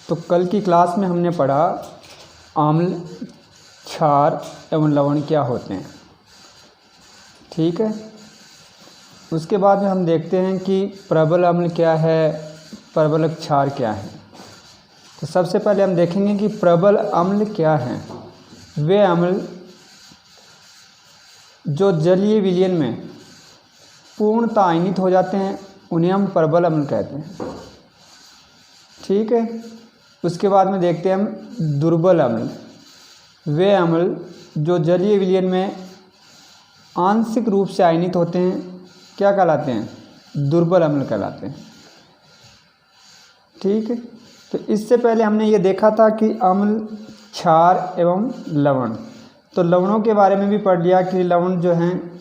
तो कल की क्लास में हमने पढ़ा अम्ल, क्षार एवं लवण क्या होते हैं। ठीक है, उसके बाद में हम देखते हैं कि प्रबल अम्ल क्या है, प्रबल क्षार क्या है। तो सबसे पहले हम देखेंगे कि प्रबल अम्ल क्या हैं। वे अम्ल जो जलीय विलयन में पूर्णतः आयनित हो जाते हैं उन्हें हम प्रबल अम्ल कहते हैं। ठीक है, उसके बाद में देखते हैं हम दुर्बल अम्ल। वे अम्ल जो जलीय विलयन में आंशिक रूप से आयनित होते हैं क्या कहलाते हैं, दुर्बल अम्ल कहलाते हैं। ठीक है, तो इससे पहले हमने ये देखा था कि अम्ल, क्षार एवं लवण। तो लवणों के बारे में भी पढ़ लिया कि लवण जो हैं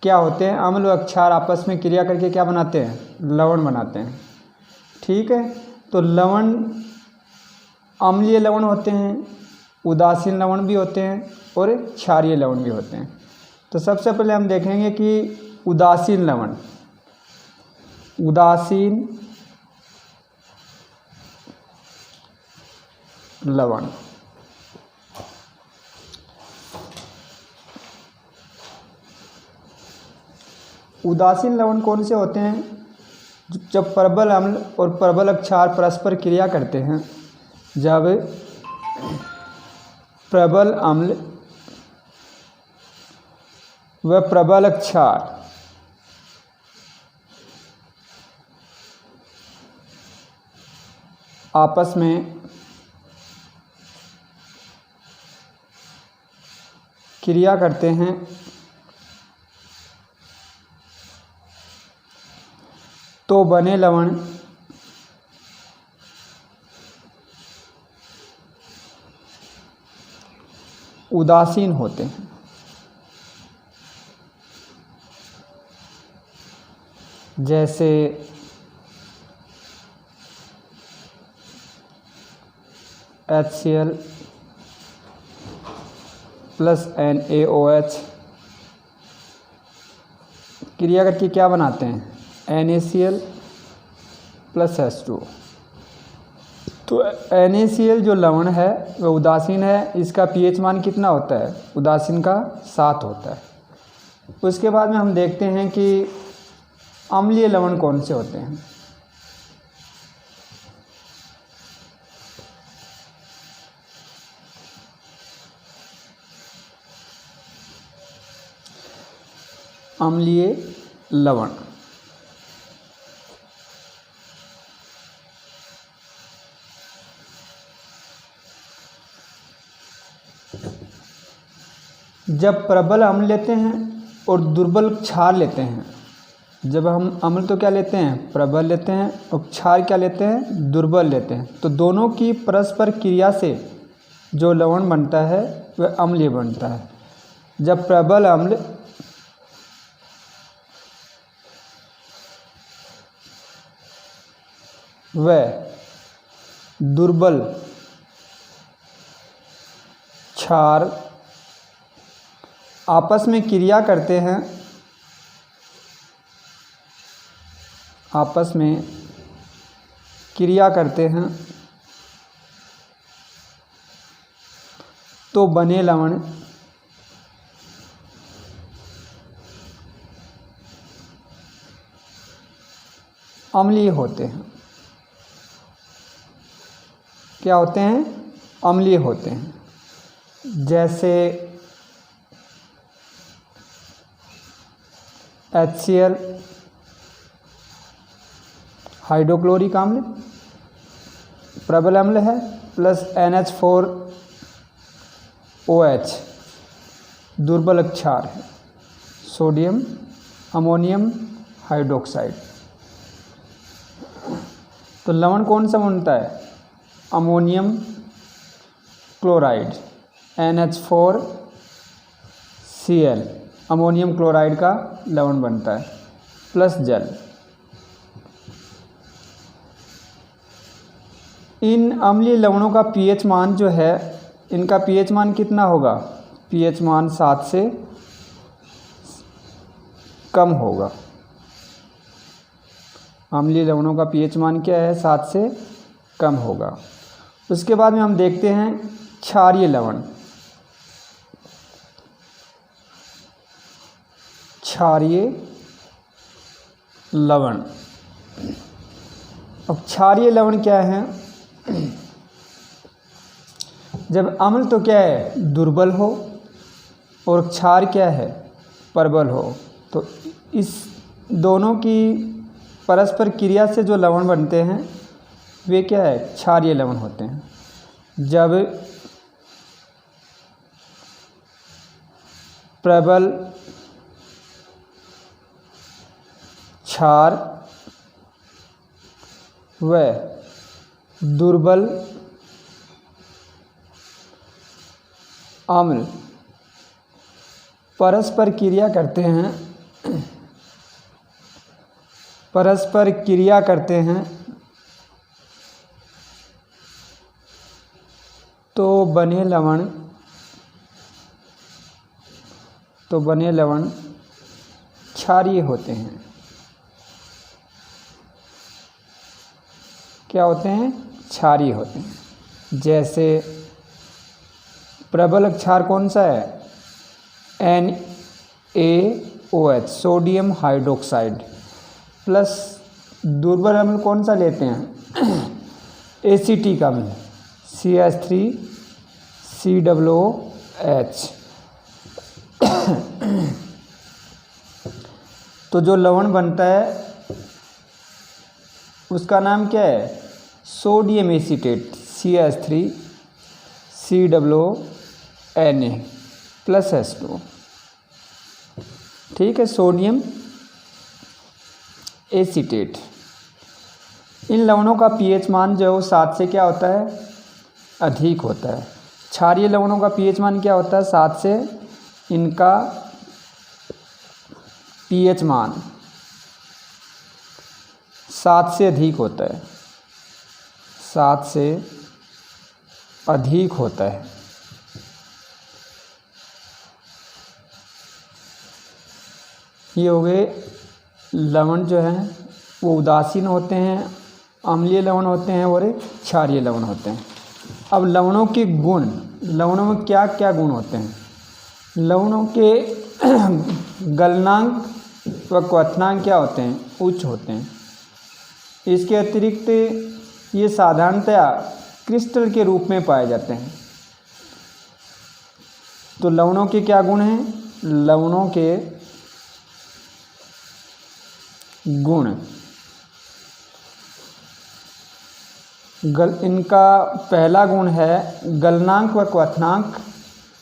क्या होते हैं, अम्ल व क्षार आपस में क्रिया करके क्या बनाते हैं, लवण बनाते हैं। ठीक है, तो लवण अम्लीय लवण होते हैं, उदासीन लवण भी होते हैं और क्षारीय लवण भी होते हैं। तो सबसे पहले हम देखेंगे कि उदासीन लवण। उदासीन लवण उदासीन लवण कौन से होते हैं, जब प्रबल अम्ल और प्रबल क्षार परस्पर क्रिया करते हैं। जब प्रबल अम्ल व प्रबल क्षार आपस में क्रिया करते हैं तो बने लवण उदासीन होते हैं। जैसे HCl प्लस NaOH क्रिया करके क्या बनाते हैं, NaCl प्लस H2। तो NaCl जो लवण है वह उदासीन है, इसका pH मान कितना होता है, उदासीन का 7 होता है। उसके बाद में हम देखते हैं कि अम्लीय लवण कौन से होते हैं। अम्लीय लवण जब प्रबल अम्ल लेते हैं और दुर्बल क्षार लेते हैं। जब हम अम्ल तो क्या लेते हैं, प्रबल लेते हैं, और क्षार क्या लेते हैं, दुर्बल लेते हैं। तो दोनों की परस्पर क्रिया से जो लवण बनता है वह अम्लीय बनता है। जब प्रबल अम्ल व दुर्बल क्षार आपस में क्रिया करते हैं, आपस में क्रिया करते हैं तो बने लवण अम्लीय होते हैं। क्या होते हैं, अम्लीय होते हैं। जैसे HCl हाइड्रोक्लोरिक अम्ल प्रबल अम्ल है, प्लस NH4OH दुर्बल क्षार है, सोडियम अमोनियम हाइड्रोक्साइड। तो लवण कौन सा बनता है, ammonium chloride NH4Cl ammonium chloride का लवण बनता है, प्लस जल। इन अम्लीय लवणों का pH मान जो है, इनका pH मान कितना होगा, pH मान 7 से कम होगा। अम्लीय लवणों का pH मान क्या है, 7 से कम होगा। उसके बाद में हम देखते हैं क्षारीय लवण। क्षारीय लवण। अब क्षारीय लवण क्या है? जब अम्ल तो क्या है, दुर्बल हो, और क्षार क्या है, प्रबल हो, तो इस दोनों की परस्पर क्रिया से जो लवण बनते हैं वे क्या है, क्षारीय लवण होते हैं। जब प्रबल क्षार व दुर्बल अम्ल परस्पर क्रिया करते हैं, परस्पर क्रिया करते हैं, तो बने लवण क्षारीय होते हैं। क्या होते हैं? क्षारीय होते हैं। जैसे प्रबल क्षार कौन सा है? NaOH, सोडियम हाइड्रोक्साइड, प्लस दुर्बल अम्ल कौन सा लेते हैं? एसिटिक अम्ल, CH3COOH। तो जो लवण बनता है उसका नाम क्या है? Sodium acetate, CH3COONA plus H2। ठीक है, सोडियम एसीटेट। इन लवणों का pH मान जो है 7 से क्या होता है? अधिक होता है। क्षारीय लवणों का pH मान क्या होता है? 7 से। इनका pH मान 7 से अधिक होता है, 7 से अधिक होता है। ये हो गए लवण जो हैं वो उदासीन होते हैं, अम्लीय लवण होते हैं और क्षारीय लवण होते हैं। अब लवणों के गुण, लवणों में क्या क्या गुण होते हैं? लवणों के गलनांक व क्वथनांक क्या होते हैं? उच्च होते हैं। इसके अतिरिक्त ये साधारणतया क्रिस्टल के रूप में पाए जाते हैं। तो लवणों के क्या गुण हैं? लवणों के गुण, इनका पहला गुण है गलनांक व क्वथनांक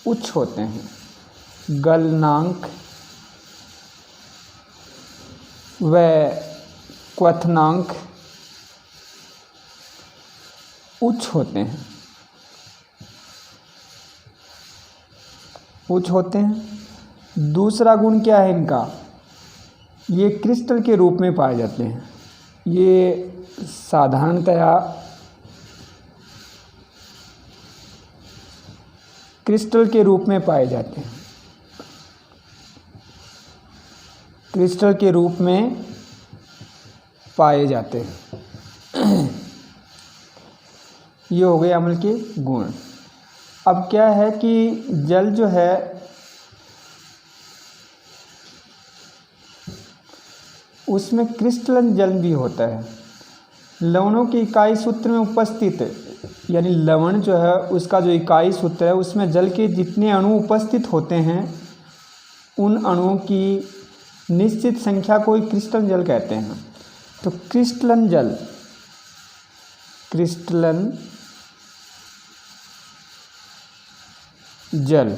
उच्च होते हैं। गलनांक व क्वथनांक उच्च होते हैं, उच्च होते हैं। दूसरा गुण क्या है इनका? ये क्रिस्टल के रूप में पाए जाते हैं। ये साधारणतया क्रिस्टल के रूप में पाए जाते हैं, क्रिस्टल के रूप में पाए जाते हैं। ये हो गए अम्ल के गुण। अब क्या है कि जल जो है उसमें क्रिस्टलन जल भी होता है। लवणों की इकाई सूत्र में उपस्थित, यानी लवण जो है उसका जो इकाई सूत्र है उसमें जल के जितने अणु उपस्थित होते हैं उन अणुओं की निश्चित संख्या को ही क्रिस्टलन जल कहते हैं। तो क्रिस्टलन जल, क्रिस्टलन जल,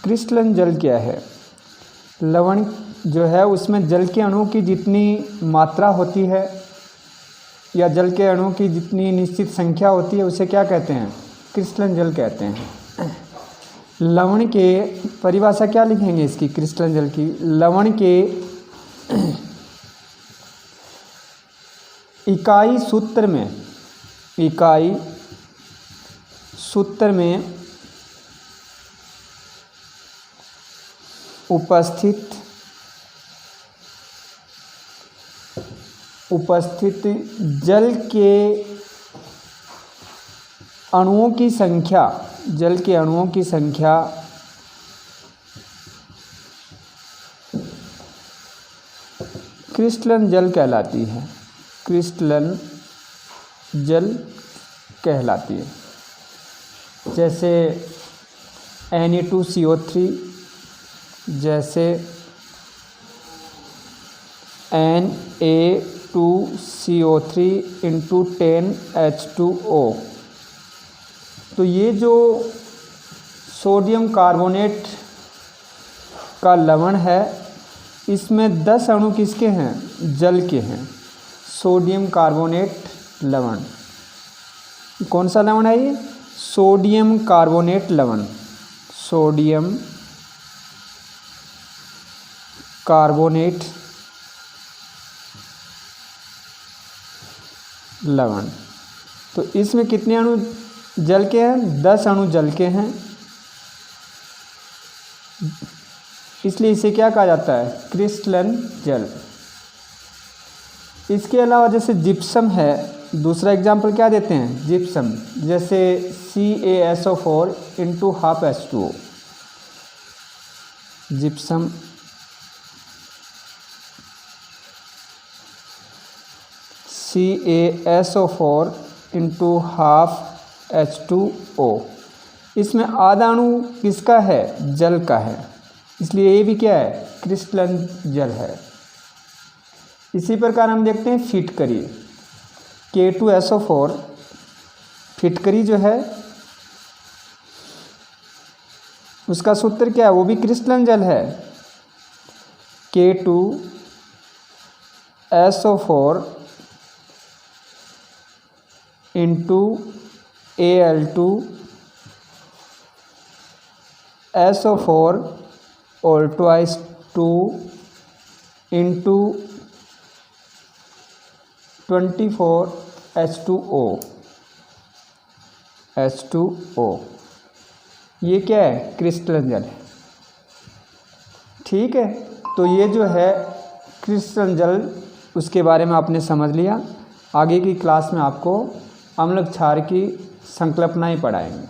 क्रिस्टलन जल क्या है? लवण जो है उसमें जल के अणुओं की जितनी मात्रा होती है या जल के अणुओं की जितनी निश्चित संख्या होती है उसे क्या कहते हैं? क्रिस्टलन जल कहते हैं। लवण के परिभाषा क्या लिखेंगे इसकी, क्रिस्टलन जल की? लवण के इकाई सूत्र में, इकाई सूत्र में उपस्थित जल के अणुओं की संख्या, जल के अणुओं की संख्या क्रिस्टलन जल कहलाती है। क्रिस्टलन जल कहलाती है। जैसे Na2CO3, जैसे Na2CO3 × 10H2O। तो ये जो सोडियम कार्बोनेट का लवण है, इसमें 10 अणु किसके हैं? जल के हैं। सोडियम कार्बोनेट लवण, कौन सा लवण है ये? सोडियम कार्बोनेट लवण। सोडियम कार्बोनेट लवण। तो इसमें कितने अणु जल के हैं? 10 अणु जल के हैं, इसलिए इसे क्या कहा जाता है? क्रिस्टलन जल। इसके अलावा जैसे जिप्सम है, दूसरा एग्जाम्पल क्या देते हैं? जिप्सम, जैसे CaSO4 × 12H2O। Gypsum CaSO4 × 12H2O। इसमें आधा अणु किसका है? जल का है, इसलिए ये भी क्या है? क्रिस्टलन जल है। इसी प्रकार हम देखते हैं फिटकरी, K2SO4। फिटकरी जो है उसका सूत्र क्या है? वो भी क्रिस्टलन जल है। K2SO4 × Al2SO4 और 2 × 24H2O। H2O ये क्या है? क्रिस्टलन जल है। ठीक है, तो ये जो है क्रिस्टलन जल, उसके बारे में आपने समझ लिया। आगे की क्लास में आपको अम्ल क्षार की संकल्पनाएं पढ़ाएंगे।